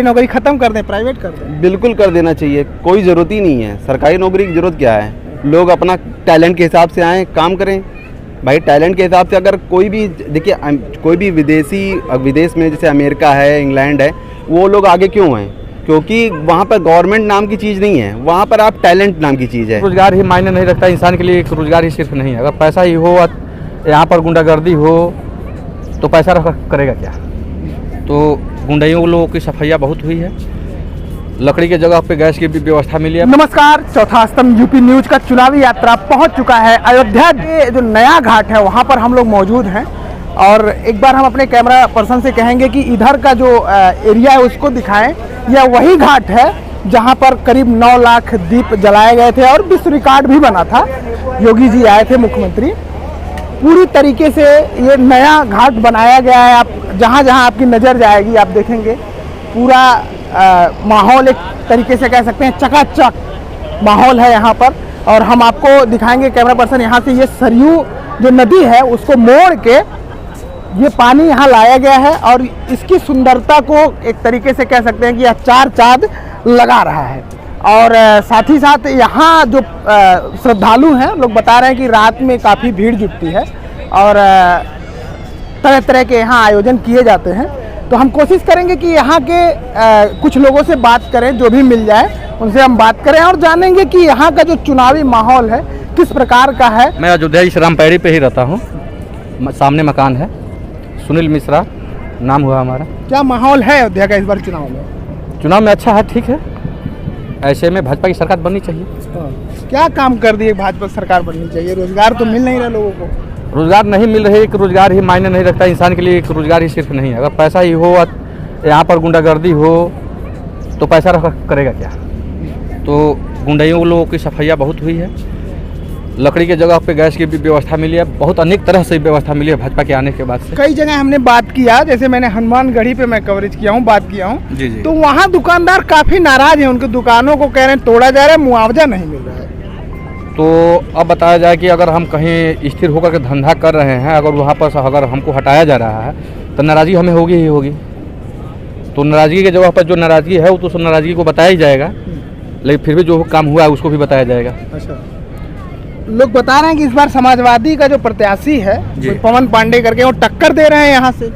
नौकरी खत्म कर दें, प्राइवेट कर दें? बिल्कुल कर देना चाहिए, कोई ज़रूरत ही नहीं है। सरकारी नौकरी की ज़रूरत क्या है? लोग अपना टैलेंट के हिसाब से आएँ, काम करें। भाई टैलेंट के हिसाब से अगर कोई भी देखिए, कोई भी विदेश में जैसे अमेरिका है, इंग्लैंड है, वो लोग आगे क्यों हैं? क्योंकि वहाँ पर गवर्नमेंट नाम की चीज़ नहीं है, वहाँ पर आप टैलेंट नाम की चीज़ है। रोजगार ही मायने नहीं रखता इंसान के लिए, एक रोजगार ही सिर्फ नहीं है। अगर पैसा ही हो, यहाँ पर गुंडागर्दी हो तो पैसा करेगा क्या? तो गुंडाइयों लोगों की सफाइयाँ बहुत हुई है, लकड़ी के जगह पे गैस की भी व्यवस्था मिली है। नमस्कार, चौथा स्तंभ यूपी न्यूज का चुनावी यात्रा पहुंच चुका है। अयोध्या के जो नया घाट है वहां पर हम लोग मौजूद हैं और एक बार हम अपने कैमरा पर्सन से कहेंगे कि इधर का जो एरिया है उसको दिखाएं। यह वही घाट है जहां पर करीब 9 लाख दीप जलाए गए थे और विश्व रिकॉर्ड भी बना था। योगी जी आए थे, मुख्यमंत्री। पूरी तरीके से ये नया घाट बनाया गया है। आप जहां जहां आपकी नज़र जाएगी आप देखेंगे पूरा माहौल एक तरीके से कह सकते हैं चकाचक माहौल है यहाँ पर। और हम आपको दिखाएंगे कैमरा पर्सन, यहाँ से ये सरयू जो नदी है उसको मोड़ के ये पानी यहाँ लाया गया है और इसकी सुंदरता को एक तरीके से कह सकते हैं कि यह 4 चांद लगा रहा है। और साथ ही साथ यहाँ जो श्रद्धालु हैं लोग बता रहे हैं कि रात में काफ़ी भीड़ जुटती है और तरह तरह के यहाँ आयोजन किए जाते हैं। तो हम कोशिश करेंगे कि यहाँ के कुछ लोगों से बात करें, जो भी मिल जाए उनसे हम बात करें और जानेंगे कि यहाँ का जो चुनावी माहौल है किस प्रकार का है। मैं अयोध्या इस रामपैड़ी पे ही रहता हूँ, सामने मकान है, सुनील मिश्रा नाम हुआ हमारा। क्या माहौल है अयोध्या का इस बार चुनाव में? चुनाव में अच्छा है, ठीक है। ऐसे में भाजपा की सरकार बननी चाहिए। क्या काम कर दिए भाजपा सरकार बननी चाहिए? रोजगार तो मिल नहीं रहा लोगों को। रोजगार नहीं मिल रही, एक रोजगार ही मायने नहीं रखता इंसान के लिए, एक रोजगार ही सिर्फ नहीं है। अगर पैसा ही हो, यहाँ पर गुंडागर्दी हो तो पैसा करेगा क्या? तो गुंडाइयों लोगों की सफाइयाँ बहुत हुई है, लकड़ी के जगह पे गैस की भी व्यवस्था मिली है, बहुत अनेक तरह से व्यवस्था मिली है भाजपा के आने के बाद से। कई जगह हमने बात किया, जैसे मैंने हनुमानगढ़ी पे मैं कवरेज किया हूँ, बात किया हूँ जी। तो वहाँ दुकानदार काफी नाराज हैं, उनकी दुकानों को कह रहे हैं तोड़ा जा रहा है, मुआवजा नहीं मिल रहा है। तो अब बताया जाए कि अगर हम कहीं स्थिर होकर के धंधा कर रहे हैं, अगर वहाँ पर अगर हमको हटाया जा रहा है तो नाराज़गी हमें होगी ही होगी। तो नाराज़गी की जगह पर जो नाराज़गी है वो तो उस नाराज़गी को बताया ही जाएगा, लेकिन फिर भी जो काम हुआ है उसको भी बताया जाएगा। अच्छा, लोग बता रहे हैं कि इस बार समाजवादी का जो प्रत्याशी है पवन पांडे करके वो टक्कर दे रहे हैं यहाँ से,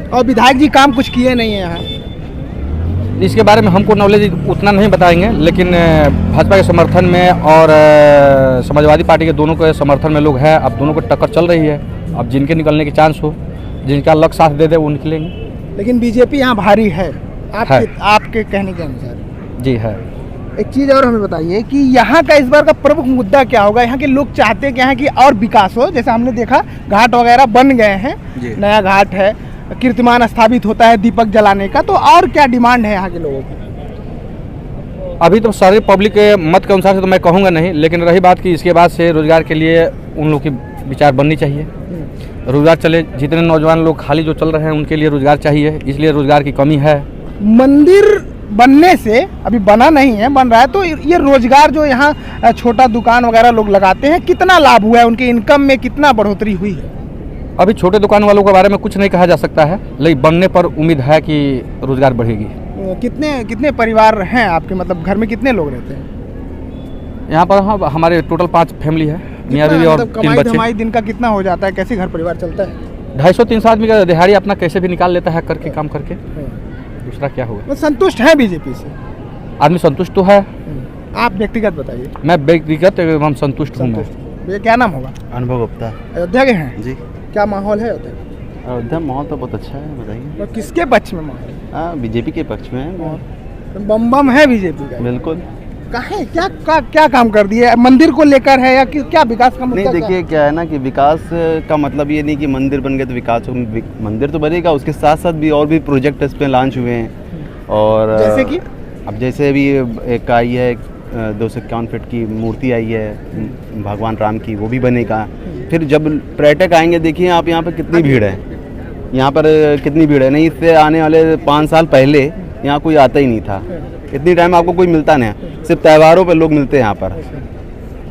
और विधायक जी काम कुछ किए नहीं है यहाँ। इसके बारे में हमको नॉलेज उतना नहीं बताएंगे, लेकिन भाजपा के समर्थन में और समाजवादी पार्टी के दोनों के समर्थन में लोग हैं। अब दोनों को टक्कर चल रही है, अब जिनके निकलने की चांस हो, जिनका लक साथ दे दे वो निकलेंगे। लेकिन बीजेपी यहाँ भारी है आपके कहने के अनुसार? जी है। एक चीज़ और हमें बताइए कि यहाँ का इस बार का प्रमुख मुद्दा क्या होगा? यहाँ के लोग चाहते क्या हैं कि और विकास हो? जैसे हमने देखा घाट वगैरह बन गए हैं, नया घाट है, कीर्तिमान स्थापित होता है दीपक जलाने का, तो और क्या डिमांड है यहाँ के लोगों की? अभी तो सारे पब्लिक के मत के अनुसार से तो मैं कहूँगा नहीं, लेकिन रही बात कि इसके बाद से रोजगार के लिए उन लोग की विचार बननी चाहिए। रोजगार चले, जितने नौजवान लोग खाली जो चल रहे हैं उनके लिए रोजगार चाहिए, इसलिए रोजगार की कमी है। मंदिर बनने से, अभी बना नहीं है, बन रहा है, तो ये रोजगार जो यहाँ छोटा दुकान वगैरह लोग लगाते हैं, कितना लाभ हुआ है, उनके इनकम में कितना बढ़ोतरी हुई है? अभी छोटे दुकान वालों के बारे में कुछ नहीं कहा जा सकता है, लेकिन बनने पर उम्मीद है कि रोजगार बढ़ेगी। कितने परिवार हैं आपके, मतलब घर में कितने लोग रहते हैं यहाँ पर? हाँ, हमारे टोटल 5 फैमिली है, मियाँ बीवी और 3 बच्चे। कमाई दिन का कितना हो जाता है? कैसे घर परिवार चलता है? 250-300 आदमी का दिहाड़ी अपना कैसे भी निकाल लेता है करके, काम करके। दूसरा क्या होगा? संतुष्ट है बीजेपी से? आदमी संतुष्ट तो है। आप व्यक्तिगत बताइए। मैं व्यक्तिगत एवं संतुष्ट हूँ। भैया क्या नाम होगा? अनुभव गुप्ता। अयोध्या के हैं जी। क्या माहौल है अयोध्या? अयोध्या माहौल तो बहुत अच्छा है, बताइए। तो किसके पक्ष में माहौल? हाँ, बीजेपी के पक्ष में है माहौल। बम बम है बीजेपी का? बिल्कुल। काहे क्या काम कर दिए? मंदिर को लेकर है या क्या विकास का मुद्दा? नहीं, देखिए क्या है ना कि विकास का मतलब ये नहीं कि मंदिर बन गए तो विकास हो। मंदिर तो बनेगा, उसके साथ साथ भी और भी प्रोजेक्ट इस पर लॉन्च हुए हैं। और जैसे कि अब जैसे अभी एक आई है 251 फीट की मूर्ति आई है भगवान राम की, वो भी बनेगा। फिर जब पर्यटक आएंगे, देखिए आप यहाँ पर कितनी भीड़ है, यहाँ पर कितनी भीड़ है। नहीं, इससे आने वाले 5 साल पहले यहाँ कोई आता ही नहीं था, इतनी टाइम आपको कोई मिलता नहीं, सिर्फ त्योहारों पर लोग मिलते हैं यहाँ पर।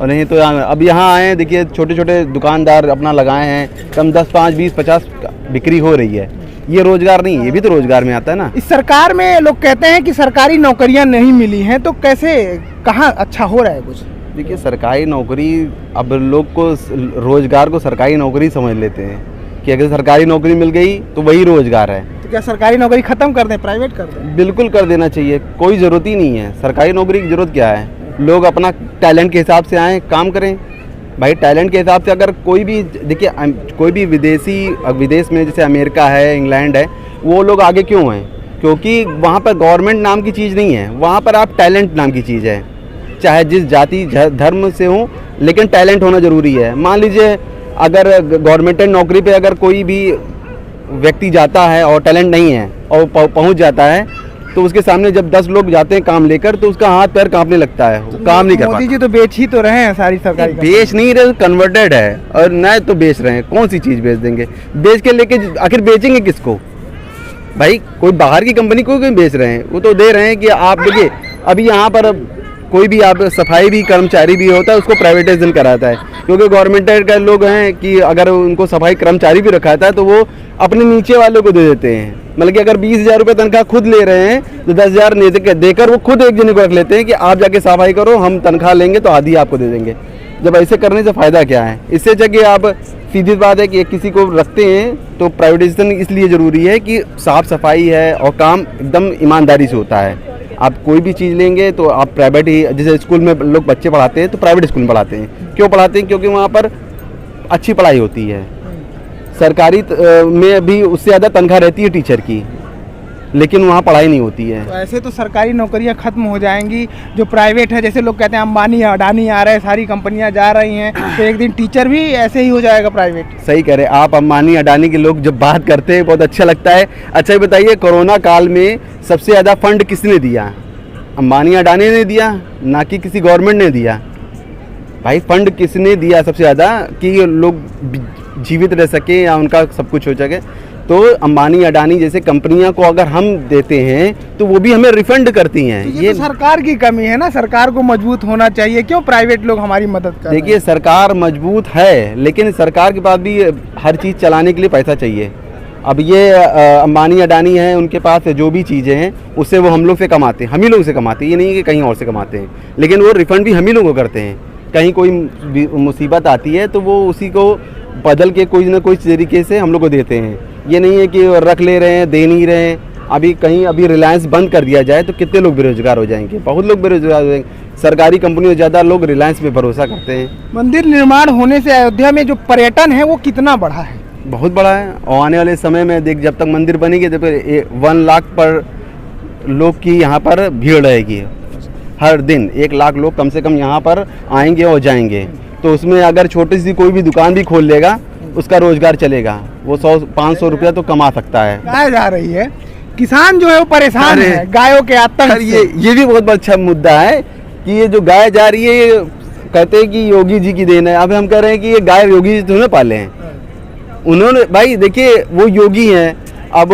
और नहीं तो अब यहाँ आए, देखिए छोटे छोटे दुकानदार अपना लगाए हैं, कम 10, 5, 20, 50 बिक्री हो रही है। ये रोजगार नहीं, ये भी तो रोजगार में आता है ना। इस सरकार में लोग कहते हैं कि सरकारी नौकरियां नहीं मिली हैं, तो कैसे कहाँ अच्छा हो रहा है कुछ? देखिए सरकारी नौकरी, अब लोग को रोजगार को सरकारी नौकरी समझ लेते हैं कि अगर सरकारी नौकरी मिल गई तो वही रोजगार है। तो क्या सरकारी नौकरी खत्म कर दें, प्राइवेट कर दें? बिल्कुल कर देना चाहिए, कोई ज़रूरत ही नहीं है। सरकारी नौकरी की ज़रूरत क्या है? लोग अपना टैलेंट के हिसाब से आएँ, काम करें। भाई टैलेंट के हिसाब से अगर कोई भी, देखिए कोई भी विदेश में जैसे अमेरिका है, इंग्लैंड है, वो लोग आगे क्यों हैं? क्योंकि वहाँ पर गवर्नमेंट नाम की चीज़ नहीं है, वहाँ पर आप टैलेंट नाम की चीज़ है। चाहे जिस जाति धर्म से हो, लेकिन टैलेंट होना ज़रूरी है। मान लीजिए अगर गवर्नमेंट नौकरी पे अगर कोई भी व्यक्ति जाता है और टैलेंट नहीं है और पहुंच जाता है, तो उसके सामने जब 10 लोग जाते हैं काम लेकर, तो उसका हाथ पैर कांपने लगता है, वो काम नहीं कर पाता। मोदी जी तो बेच ही तो रहे हैं सारी सरकारी। बेच नहीं रहे, कन्वर्टेड है, और नए तो बेच रहे हैं। कौन सी चीज़ बेच देंगे? बेच के लेके आखिर बेचेंगे किसको? भाई कोई बाहर की कंपनी को क्यों बेच रहे हैं? वो तो दे रहे हैं कि आप देखिए, अभी यहाँ पर कोई भी आप सफाई भी कर्मचारी भी होता है, उसको प्राइवेटाइजेशन कराता है, क्योंकि गवर्नमेंट के लोग हैं कि अगर उनको सफाई कर्मचारी भी रखाता है तो वो अपने नीचे वालों को दे देते हैं। मतलब कि अगर 20,000 रुपये तनख्वाह खुद ले रहे हैं तो 10,000 देकर वो खुद एक जने को रख लेते हैं कि आप जाके सफाई करो, हम तनख्वाह लेंगे तो आधी आपको दे देंगे। जब ऐसे करने से फ़ायदा क्या है? इससे जगह आप, सीधी बात है कि किसी को रखते हैं तो प्राइवेटाइजेशन इसलिए ज़रूरी है कि साफ़ सफाई है और काम एकदम ईमानदारी से होता है। आप कोई भी चीज़ लेंगे तो आप प्राइवेट ही, जैसे स्कूल में लोग बच्चे पढ़ाते हैं तो प्राइवेट स्कूल में पढ़ाते हैं। क्यों पढ़ाते हैं? क्योंकि वहाँ पर अच्छी पढ़ाई होती है। सरकारी में भी उससे ज़्यादा तनख्वाह रहती है टीचर की, लेकिन वहाँ पढ़ाई नहीं होती है। तो ऐसे तो सरकारी नौकरियां खत्म हो जाएंगी। जो प्राइवेट है, जैसे लोग कहते हैं अंबानी अडानी आ रहे हैं, सारी कंपनियां जा रही हैं, तो एक दिन टीचर भी ऐसे ही हो जाएगा प्राइवेट। सही कह रहे आप। अंबानी अडानी के लोग जब बात करते हैं बहुत अच्छा लगता है। अच्छा ये बताइए, कोरोना काल में सबसे ज़्यादा फंड किसने दिया? अंबानी अडानी ने दिया, ना कि किसी गवर्नमेंट ने दिया। भाई फंड किसने दिया सबसे ज़्यादा कि लोग जीवित रह सके या उनका सब कुछ हो सके? तो अंबानी अडानी जैसे कंपनियां को अगर हम देते हैं तो वो भी हमें रिफंड करती हैं। तो ये तो सरकार की कमी है ना, सरकार को मजबूत होना चाहिए। क्यों प्राइवेट लोग हमारी मदद कर रहे हैं? देखिए सरकार मजबूत है, लेकिन सरकार के पास भी हर चीज़ चलाने के लिए पैसा चाहिए। अब ये अंबानी अडानी हैं, उनके पास जो भी चीज़ें हैं उससे वो हम लोग से कमाते हैं, हम ही लोग से कमाते हैं। ये नहीं है कि कहीं और से कमाते हैं, लेकिन वो रिफंड भी हम ही लोगों को करते हैं। कहीं कोई मुसीबत आती है तो वो उसी को बदल के कोई ना कोई तरीके से हम लोग को देते हैं। ये नहीं है कि रख ले रहे हैं, दे नहीं रहे हैं। अभी रिलायंस बंद कर दिया जाए तो कितने लोग बेरोजगार हो जाएंगे? बहुत लोग बेरोजगार हो जाएंगे। सरकारी कंपनियों से ज़्यादा लोग रिलायंस पे भरोसा करते हैं। मंदिर निर्माण होने से अयोध्या में जो पर्यटन है वो कितना बढ़ा है? बहुत बड़ा है, और आने वाले समय में देख, जब तक मंदिर बनेगी तो फिर 1 लाख पर लोग की यहाँ पर भीड़ रहेगी। हर दिन 1 लाख लोग कम से कम यहाँ पर आएंगे और जाएंगे। तो उसमें अगर छोटी सी कोई भी दुकान भी खोल लेगा, उसका रोजगार चलेगा, वो 100-500 रुपया तो कमा सकता है। गाय जा रही है, किसान जो है वो परेशान है गायों के आतंक से। ये भी बहुत अच्छा मुद्दा है कि ये जो गाय जा रही है, ये कहते हैं कि योगी जी की देन है। अब हम कह रहे हैं कि ये गाय योगी जी तुम्हें पाले हैं। उन्होंने, भाई देखिए वो योगी हैं, अब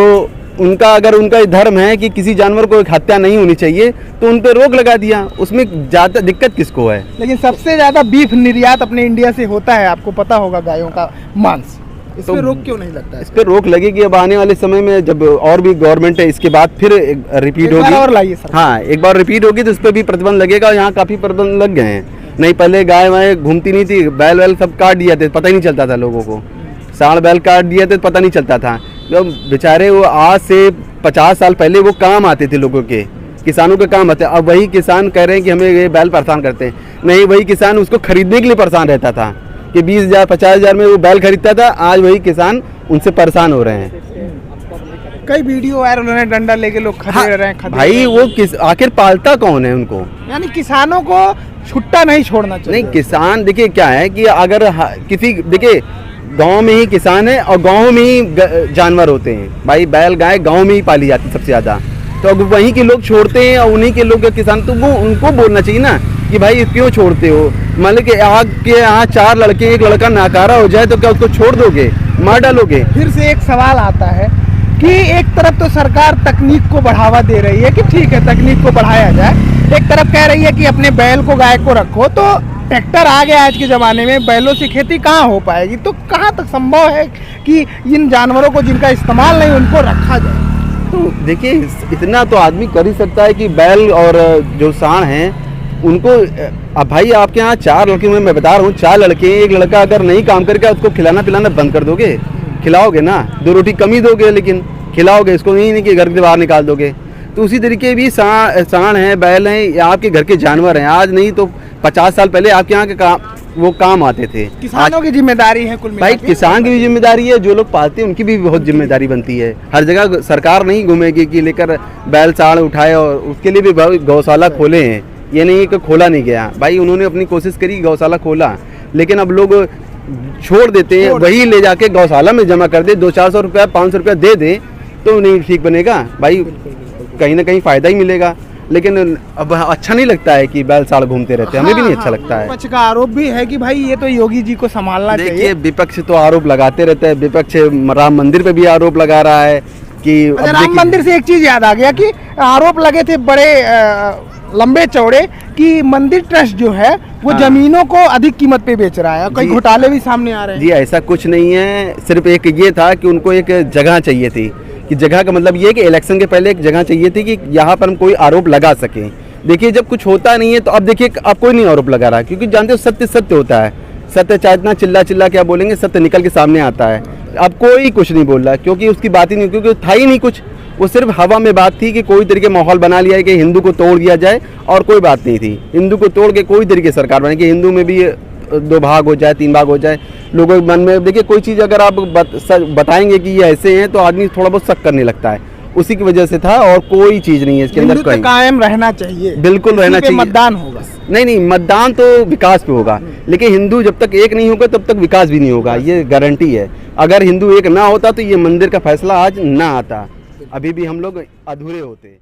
उनका धर्म है कि किसी जानवर को एक हत्या नहीं होनी चाहिए, तो उन पर रोक लगा दिया। उसमें ज़्यादा दिक्कत किसको है? लेकिन सबसे ज़्यादा बीफ निर्यात अपने इंडिया से होता है, आपको पता होगा, गायों का मांस। इस पर रोक क्यों नहीं लगता है? इस पर रोक लगेगी। अब आने वाले समय में जब और भी गवर्नमेंट है, इसके बाद फिर रिपीट होगी और लाइए सर। हाँ, एक बार रिपीट होगी तो उस पर भी प्रतिबंध लगेगा। यहाँ काफ़ी प्रतिबंध लग गए हैं। नहीं पहले गाय वाय घूमती नहीं थी, बैल वैल सब काट दिया थे, पता ही नहीं चलता था लोगों को। सांड बैल काट दिए थे, पता नहीं चलता था। जब बेचारे वो आज से 50 साल पहले वो काम आते थे लोगों के, किसानों के काम आते। अब वही किसान कह रहे हैं कि हमें ये बैल परेशान करते हैं। नहीं, वही किसान उसको खरीदने के लिए परेशान रहता था कि 20,000 50,000 में वो बैल खरीदता था। आज वही किसान उनसे परेशान हो रहे हैं। कई वीडियो वायरल हो रहे हैं, डंडा लेके लोग खड़े रहे हैं। भाई वो आखिर पालता कौन है उनको? यानी किसानों को छुट्टा नहीं छोड़ना चाहिए। नहीं, किसान देखिए क्या है कि अगर किसी, देखिए गांव में ही किसान है और गांव में ही जानवर होते हैं। भाई बैल गाय गांव में ही पाली जाती है सबसे ज़्यादा। तो अब वहीं के लोग छोड़ते हैं और उन्हीं के लोग किसान, तो वो उनको बोलना चाहिए ना कि भाई क्यों छोड़ते हो? मान लो कि आपके यहाँ 4 लड़के, एक लड़का नाकारा हो जाए तो क्या उसको छोड़ दोगे, मार डालोगे? फिर से एक सवाल आता है कि एक तरफ तो सरकार तकनीक को बढ़ावा दे रही है कि ठीक है तकनीक को बढ़ाया जाए, एक तरफ कह रही है कि अपने बैल को गाय को रखो, तो ट्रैक्टर आ गया आज के ज़माने में, बैलों से खेती कहाँ हो पाएगी? तो कहाँ तक संभव है कि इन जानवरों को जिनका इस्तेमाल नहीं उनको रखा जाए? तो देखिए इतना तो आदमी कर ही सकता है कि बैल और जो सांड हैं उनको, अब भाई आपके यहाँ 4 लड़के, मैं बता रहा हूँ 4 लड़के, एक लड़का अगर नहीं काम करके उसको खिलाना पिलाना बंद कर दोगे, खिलाओगे ना, 2 रोटी कम ही दोगे लेकिन खिलाओगे, इसको नहीं कि घर से बाहर निकाल दोगे। तो उसी तरीके भी सांड हैं, बैल हैं, ये आपके घर के जानवर हैं। आज नहीं तो 50 साल पहले आपके यहाँ के वो काम आते थे। किसानों की जिम्मेदारी है कुल मिला भाई के। किसान की भी जिम्मेदारी है, जो लोग पालते हैं उनकी भी बहुत जिम्मेदारी बनती है। हर जगह सरकार नहीं घूमेगी कि लेकर बैल सांड उठाए, और उसके लिए भी गौशाला खोले हैं, ये नहीं कि खोला नहीं गया। भाई उन्होंने अपनी कोशिश करी, गौशाला खोला, लेकिन अब लोग छोड़ देते हैं, वही ले जाके गौशाला में जमा कर दे, 200-400 रुपया 500 रुपया दे दे तो नहीं ठीक बनेगा भाई, कहीं ना कहीं फ़ायदा ही मिलेगा। लेकिन अब अच्छा नहीं लगता है कि बैल साड़ घूमते रहते हैं, हमें भी नहीं अच्छा लगता है। विपक्ष का आरोप भी है कि भाई ये तो योगी जी को संभालना चाहिए। देखिए विपक्ष तो आरोप लगाते रहते हैं, विपक्ष राम मंदिर पे भी आरोप लगा रहा है कि अच्छा, राम मंदिर से एक चीज याद आ गया कि आरोप लगे थे बड़े लंबे चौड़े कि मंदिर ट्रस्ट जो है वो जमीनों को अधिक कीमत पे बेच रहा है, कई घोटाले भी सामने आ रहे हैं। जी ऐसा कुछ नहीं है, सिर्फ एक ये था कि उनको एक जगह चाहिए थी, कि जगह का मतलब ये कि इलेक्शन के पहले एक जगह चाहिए थी कि यहाँ पर हम कोई आरोप लगा सकें। देखिए जब कुछ होता नहीं है तो अब देखिए अब कोई नहीं आरोप लगा रहा, क्योंकि जानते हो सत्य सत्य होता है, सत्य चाहे इतना चिल्ला चिल्ला क्या बोलेंगे, सत्य निकल के सामने आता है। अब कोई कुछ नहीं बोल रहा क्योंकि उसकी बात ही नहीं, क्योंकि था ही नहीं कुछ, वो सिर्फ हवा में बात थी कि कोई तरीके माहौल बना लिया है कि हिंदू को तोड़ दिया जाए, और कोई बात नहीं थी। हिंदू को तोड़ के कोई तरीके सरकार बने कि हिंदू में भी 2 भाग हो जाए, 3 भाग हो जाए, लोगों के मन में। देखिए कोई चीज़ अगर आप बताएंगे कि ये ऐसे हैं तो आदमी थोड़ा बहुत शक करने लगता है, उसी की वजह से था, और कोई चीज़ नहीं है इसके अंदर। हिंदुत्व कायम रहना चाहिए, बिल्कुल रहना चाहिए। मतदान होगा, नहीं मतदान तो विकास पे होगा, लेकिन हिंदू जब तक एक नहीं होगा तब तक विकास भी नहीं होगा, ये गारंटी है। अगर हिंदू एक ना होता तो ये मंदिर का फैसला आज ना आता, अभी भी हम लोग अधूरे होते।